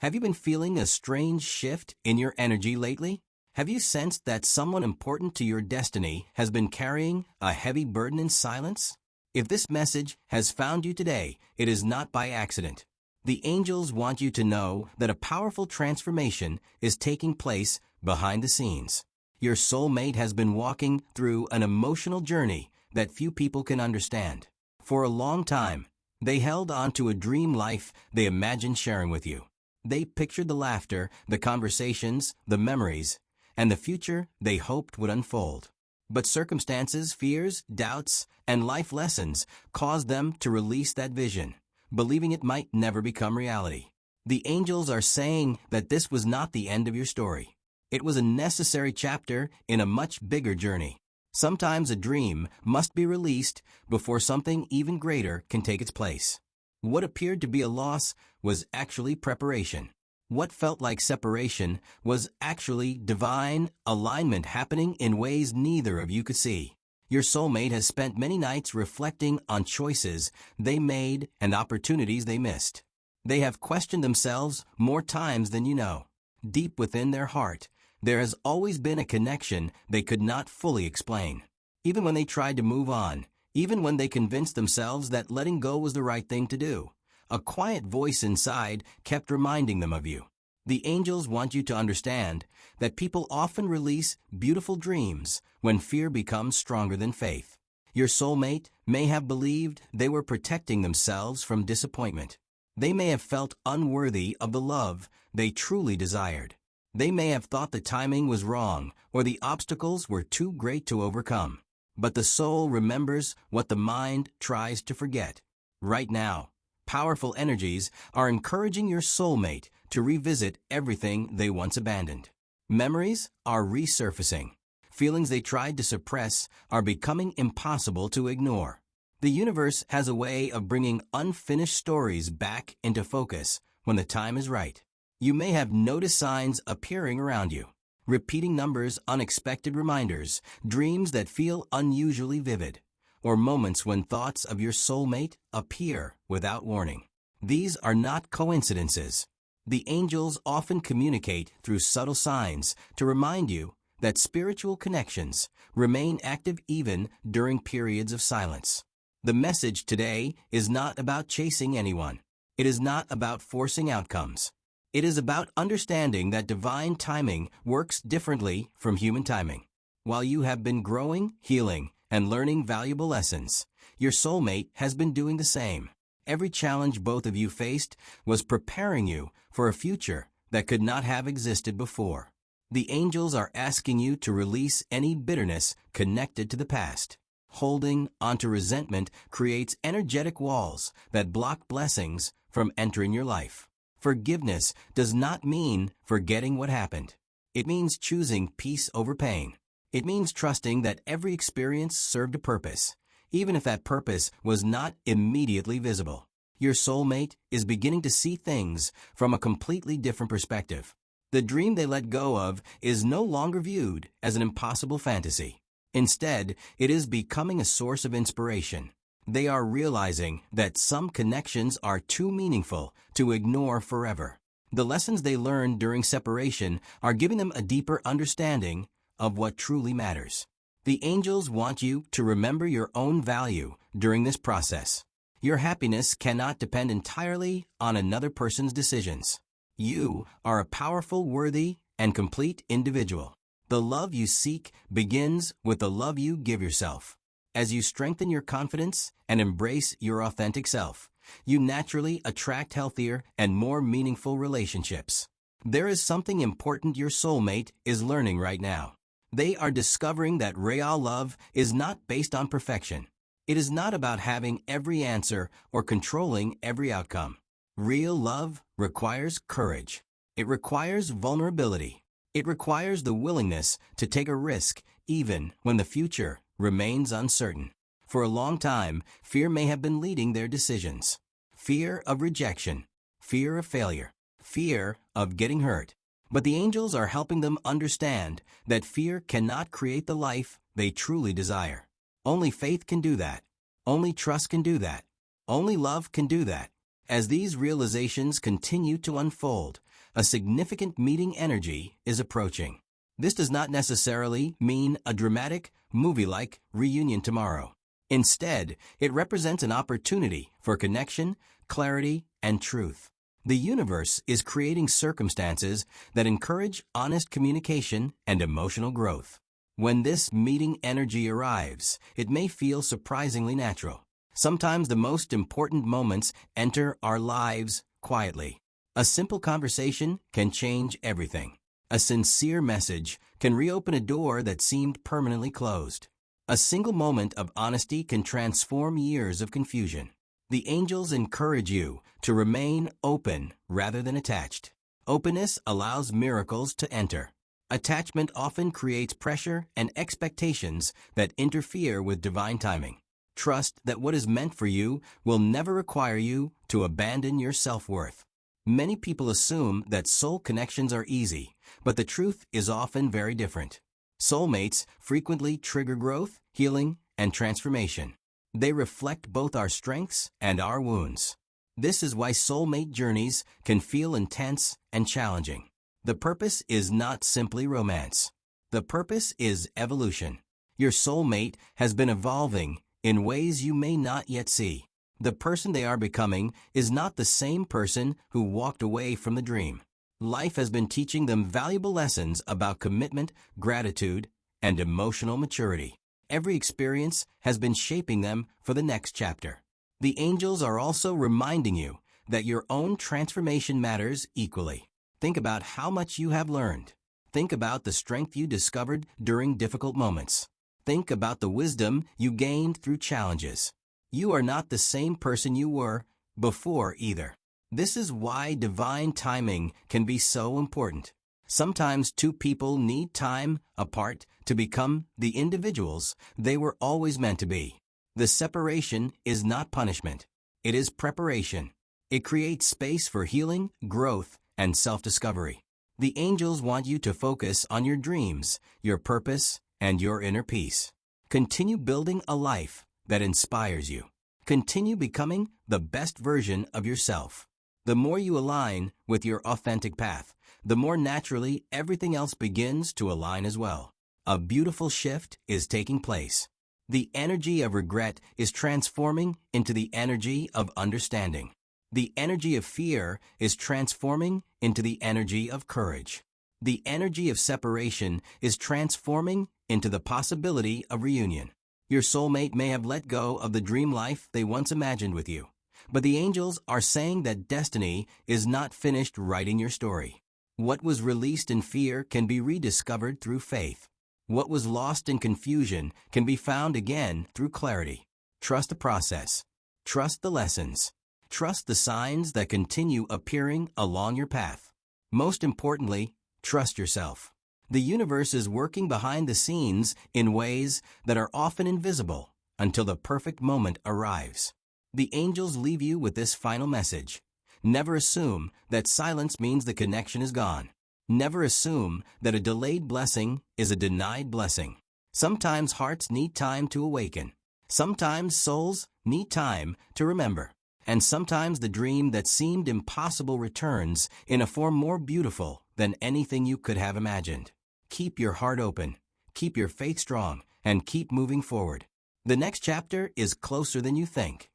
Have you been feeling a strange shift in your energy lately? Have you sensed that someone important to your destiny has been carrying a heavy burden in silence? If this message has found you today, it is not by accident. The angels want you to know that a powerful transformation is taking place behind the scenes. Your soulmate has been walking through an emotional journey that few people can understand. For a long time, they held on to a dream life they imagined sharing with you. They pictured the laughter, the conversations, the memories, and the future they hoped would unfold. But circumstances, fears, doubts, and life lessons caused them to release that vision, believing it might never become reality. The angels are saying that this was not the end of your story. It was a necessary chapter in a much bigger journey. Sometimes a dream must be released before something even greater can take its place. What appeared to be a loss was actually preparation. What felt like separation was actually divine alignment happening in ways neither of you could see. Your soulmate has spent many nights reflecting on choices they made and opportunities they missed. They have questioned themselves more times than you know. Deep within their heart, there has always been a connection they could not fully explain. Even when they tried to move on, even when they convinced themselves that letting go was the right thing to do, a quiet voice inside kept reminding them of you. The angels want you to understand that people often release beautiful dreams when fear becomes stronger than faith. Your soulmate may have believed they were protecting themselves from disappointment. They may have felt unworthy of the love they truly desired. They may have thought the timing was wrong or the obstacles were too great to overcome. But the soul remembers what the mind tries to forget. Right now, powerful energies are encouraging your soulmate to revisit everything they once abandoned. Memories are resurfacing. Feelings they tried to suppress are becoming impossible to ignore. The universe has a way of bringing unfinished stories back into focus when the time is right. You may have noticed signs appearing around you. Repeating numbers, unexpected reminders, dreams that feel unusually vivid, or moments when thoughts of your soulmate appear without warning. These are not coincidences. The angels often communicate through subtle signs to remind you that spiritual connections remain active even during periods of silence. The message today is not about chasing anyone. It is not about forcing outcomes. It is about understanding that divine timing works differently from human timing. While you have been growing, healing, and learning valuable lessons, your soulmate has been doing the same. Every challenge both of you faced was preparing you for a future that could not have existed before. The angels are asking you to release any bitterness connected to the past. Holding onto resentment creates energetic walls that block blessings from entering your life. Forgiveness does not mean forgetting what happened. It means choosing peace over pain. It means trusting that every experience served a purpose, even if that purpose was not immediately visible. Your soulmate is beginning to see things from a completely different perspective. The dream they let go of is no longer viewed as an impossible fantasy. Instead, it is becoming a source of inspiration. They are realizing that some connections are too meaningful to ignore forever. The lessons they learned during separation are giving them a deeper understanding of what truly matters. The angels want you to remember your own value during this process. Your happiness cannot depend entirely on another person's decisions. You are a powerful, worthy, and complete individual. The love you seek begins with the love you give yourself. As you strengthen your confidence and embrace your authentic self, you naturally attract healthier and more meaningful relationships. There is something important your soulmate is learning right now. They are discovering that real love is not based on perfection. It is not about having every answer or controlling every outcome. Real love requires courage. It requires vulnerability. It requires the willingness to take a risk even when the future remains uncertain. For a long time, fear may have been leading their decisions. Fear of rejection, fear of failure, fear of getting hurt. But the angels are helping them understand that fear cannot create the life they truly desire. Only faith can do that. Only trust can do that. Only love can do that. As these realizations continue to unfold, a significant meeting energy is approaching. This does not necessarily mean a dramatic, movie-like reunion tomorrow. Instead, it represents an opportunity for connection, clarity, and truth. The universe is creating circumstances that encourage honest communication and emotional growth. When this meeting energy arrives, it may feel surprisingly natural. Sometimes the most important moments enter our lives quietly. A simple conversation can change everything. A sincere message can reopen a door that seemed permanently closed. A single moment of honesty can transform years of confusion. The angels encourage you to remain open rather than attached. Openness allows miracles to enter. Attachment often creates pressure and expectations that interfere with divine timing. Trust that what is meant for you will never require you to abandon your self-worth. Many people assume that soul connections are easy, but the truth is often very different. Soulmates frequently trigger growth, healing, and transformation. They reflect both our strengths and our wounds. This is why soulmate journeys can feel intense and challenging. The purpose is not simply romance. The purpose is evolution. Your soulmate has been evolving in ways you may not yet see. The person they are becoming is not the same person who walked away from the dream. Life has been teaching them valuable lessons about commitment, gratitude, and emotional maturity. Every experience has been shaping them for the next chapter. The angels are also reminding you that your own transformation matters equally. Think about how much you have learned. Think about the strength you discovered during difficult moments. Think about the wisdom you gained through challenges. You are not the same person you were before either. This is why divine timing can be so important. Sometimes two people need time apart to become the individuals they were always meant to be. The separation is not punishment. It is preparation. It creates space for healing, growth, and self-discovery. The angels want you to focus on your dreams, your purpose, and your inner peace. Continue building a life that inspires you. Continue becoming the best version of yourself. The more you align with your authentic path, the more naturally everything else begins to align as well. A beautiful shift is taking place. The energy of regret is transforming into the energy of understanding. The energy of fear is transforming into the energy of courage. The energy of separation is transforming into the possibility of reunion. Your soulmate may have let go of the dream life they once imagined with you, but the angels are saying that destiny is not finished writing your story. What was released in fear can be rediscovered through faith. What was lost in confusion can be found again through clarity. Trust the process. Trust the lessons. Trust the signs that continue appearing along your path. Most importantly, trust yourself. The universe is working behind the scenes in ways that are often invisible until the perfect moment arrives. The angels leave you with this final message. Never assume that silence means the connection is gone. Never assume that a delayed blessing is a denied blessing. Sometimes hearts need time to awaken. Sometimes souls need time to remember. And sometimes the dream that seemed impossible returns in a form more beautiful than anything you could have imagined. Keep your heart open, keep your faith strong, and keep moving forward. The next chapter is closer than you think.